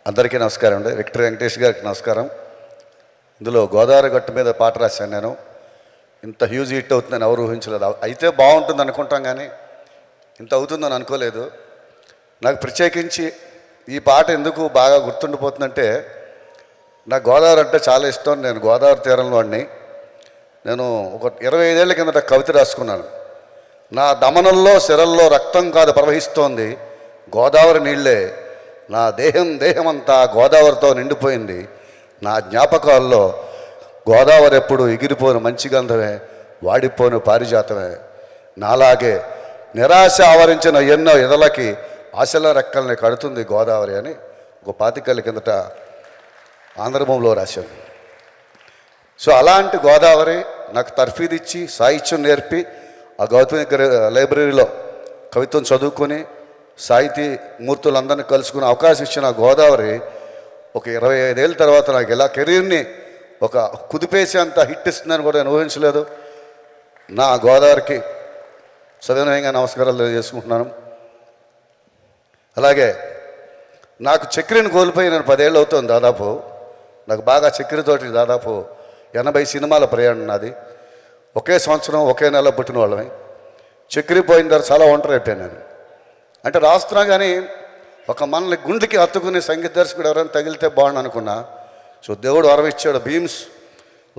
అందరికీ నమస్కారం అండి. విక్టర్ వెంకటేష్ గారికి నమస్కారం. ఇందులో గోదావరి గట్టు మీద పాట రాశాను నేను. ఇంత హ్యూజ్ హిట్ అవుతుందని ఎవరు ఊహించలేదు. అయితే బాగుంటుంది అనుకుంటాం కానీ ఇంత అవుతుందని అనుకోలేదు. నాకు ప్రత్యేకించి ఈ పాట ఎందుకు బాగా గుర్తుండిపోతుందంటే, నాకు గోదావరి అంటే చాలా ఇష్టం. నేను గోదావరి తీరంలో వాడిని. నేను ఒక 25 ఏళ్ల కిందట కవిత రాసుకున్నాను. నా దమనంలో సిరల్లో రక్తం కాదు ప్రవహిస్తోంది గోదావరి నీళ్ళే, నా దేహమంతా గోదావరితో నిండిపోయింది, నా జ్ఞాపకాల్లో గోదావరి ఎప్పుడు ఎగిరిపోను మంచి గంధమే, వాడిపోను పారిజాతమే, నాలాగే నిరాశ ఆవరించిన ఎన్నో ఎదలకి ఆశల రెక్కల్ని కడుతుంది గోదావరి అని ఒక 25 ఏళ్ల కిందట ఆంధ్రభూమిలో రాశాను. సో అలాంటి గోదావరి నాకు తర్ఫీదిచ్చి సాహిత్యం నేర్పి ఆ గౌతమి లైబ్రరీలో కవిత్వం చదువుకొని సాహితీ మూర్తులందరినీ కలుసుకునే అవకాశం ఇచ్చిన గోదావరి ఒక 25 ఏళ్ళ తర్వాత నాకు ఇలా కెరీర్ని ఒక కుదిపేసేంత హిట్ ఇస్తుందని కూడా నేను ఊహించలేదు. నా గోదావరికి సవినయంగా నమస్కారాలు తెలియజేసుకుంటున్నాను. అలాగే నాకు చక్రిని కోల్పోయి నేను 10 ఏళ్ళు అవుతుంది దాదాపు. నాకు బాగా చక్రితోటి దాదాపు 80 సినిమాల ప్రయాణం నాది. ఒకే సంవత్సరం ఒకే నెల పుట్టిన వాళ్ళమే. చక్రి పోయిన తర్వాత చాలా ఒంటరి అయిపోయాను నేను. అంటే రాస్తున్నా కానీ ఒక మనల్ని గుండెకి హత్తుకునే సంగీత దర్శకుడు ఎవరైనా తగిలితే బాగుండు అనుకున్నా. సో దేవుడు వరం ఇచ్చాడు. Bheems,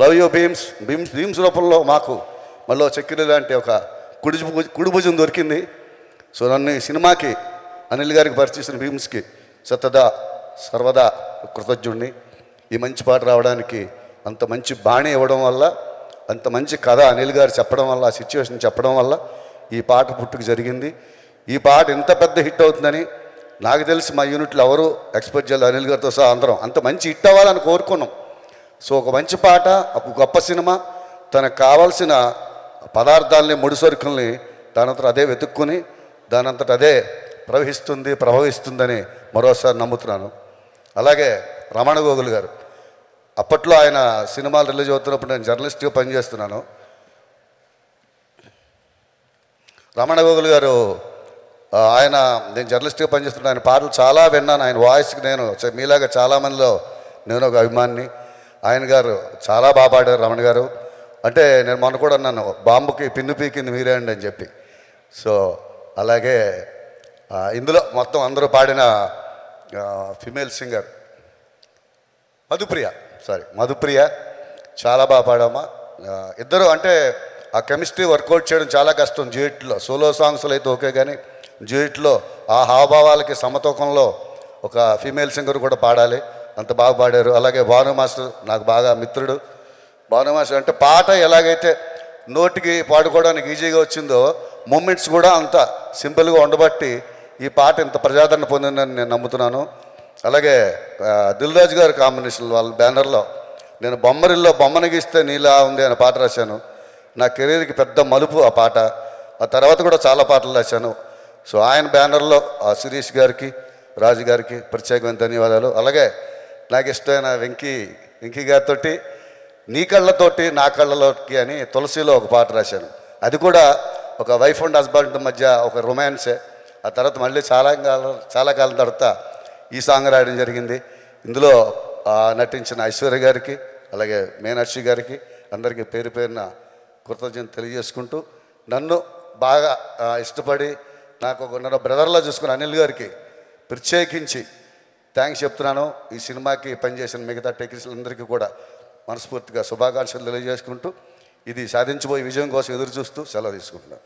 love you Bheems. భీమ్స్ రూపంలో మాకు మళ్ళీ చక్రి లాంటి ఒక కుడి భుజం దొరికింది. సో నన్ను ఈ సినిమాకి అనిల్ గారికి పరిచయం భీమ్స్కి సర్వదా కృతజ్ఞుడిని. ఈ మంచి పాట రావడానికి అంత మంచి బాణి ఇవ్వడం వల్ల, అంత మంచి కథ అనిల్ గారు చెప్పడం వల్ల, ఆ సిచ్యువేషన్ చెప్పడం వల్ల ఈ పాట పుట్టుకు జరిగింది. ఈ పాట ఇంత పెద్ద హిట్ అవుతుందని నాకు తెలిసి మా యూనిట్లో ఎవరు ఎక్స్పెక్ట్ చేయాలి. అనిల్ గారితో సహా అందరం అంత మంచి హిట్ అవ్వాలని కోరుకున్నాం. సో ఒక మంచి పాట, ఒక గొప్ప సినిమా, తనకు కావాల్సిన పదార్థాలని ముడిసరుకుల్ని దానంతట అదే వెతుక్కుని దానంతట అదే ప్రభవిస్తుందని మరోసారి నమ్ముతున్నాను. అలాగే రమణ గోగుల్ గారు, అప్పట్లో ఆయన సినిమాలు రిలీజ్ అవుతున్నప్పుడు నేను జర్నలిస్ట్గా పనిచేస్తున్నాను. రమణ గోగుల్ గారు నేను జర్నలిస్ట్గా పనిచేస్తున్నాను. ఆయన పాటలు చాలా విన్నాను. ఆయన వాయిస్కి నేను మీలాగా చాలామందిలో నేను ఒక అభిమాని. ఆయన గారు చాలా బాగా పాడారు రమణ గారు. అంటే నేను మొన్న కూడా అన్నాను, బాంబుకి పిన్ను పీకింది మీరే అండి అని చెప్పి. సో అలాగే ఇందులో మొత్తం అందరూ పాడిన ఫిమేల్ సింగర్ మధుప్రియ చాలా బాగా పాడామా. ఇద్దరు అంటే ఆ కెమిస్ట్రీ వర్కౌట్ చేయడం చాలా కష్టం. డ్యూయెట్లో సోలో సాంగ్స్లో అయితే ఓకే, కానీ డ్యూయెట్లో ఆ హావభావాలకి సమతూకంలో ఒక ఫీమేల్ సింగర్ కూడా పాడాలి. అంత బాగా పాడారు. అలాగే భాను మాస్టర్ నాకు బాగా మిత్రుడు. భాను మాస్టర్ అంటే పాట ఎలాగైతే నోటికి పాడుకోవడానికి ఈజీగా వచ్చిందో మూమెంట్స్ కూడా అంత సింపుల్గా ఉండబట్టి ఈ పాట ఇంత ప్రజాదరణ పొందిందని నేను నమ్ముతున్నాను. అలాగే దిల్ రాజు గారి కాంబినేషన్ వాళ్ళ బ్యానర్లో నేను బొమ్మరిల్లో బొమ్మను గీస్తే నీలా ఉంది అనే పాట రాశాను. నా కెరీర్కి పెద్ద మలుపు ఆ పాట. ఆ తర్వాత కూడా చాలా పాటలు రాశాను. సో ఆయన బ్యానర్లో శిరీష్ గారికి, రాజు గారికి ప్రత్యేకమైన ధన్యవాదాలు. అలాగే నాకు ఇష్టమైన వెంకీ గారితో నీ కళ్ళతోటి నా కళ్ళలోకి అని తులసిలో ఒక పాట రాశాను. అది కూడా ఒక వైఫ్ అండ్ హస్బెండ్ మధ్య ఒక రొమాన్సే. ఆ తర్వాత మళ్ళీ చాలా కాలం తర్వాత ఈ సాంగ్ రాయడం జరిగింది. ఇందులో నటించిన ఐశ్వర్య గారికి, అలాగే మీనాక్షి గారికి అందరికీ పేరు పేరున కృతజ్ఞత తెలియజేసుకుంటూ, నన్ను బాగా ఇష్టపడి నాకు ఒక బ్రదర్లా చూసుకున్న అనిల్ గారికి ప్రత్యేకించి థ్యాంక్స్ చెప్తున్నాను. ఈ సినిమాకి పనిచేసిన మిగతా టెక్నీషియన్లందరికీ కూడా మనస్ఫూర్తిగా శుభాకాంక్షలు తెలియజేసుకుంటూ, ఇది సాధించబోయే విజయం కోసం ఎదురు చూస్తూ సెలవు తీసుకుంటున్నాను.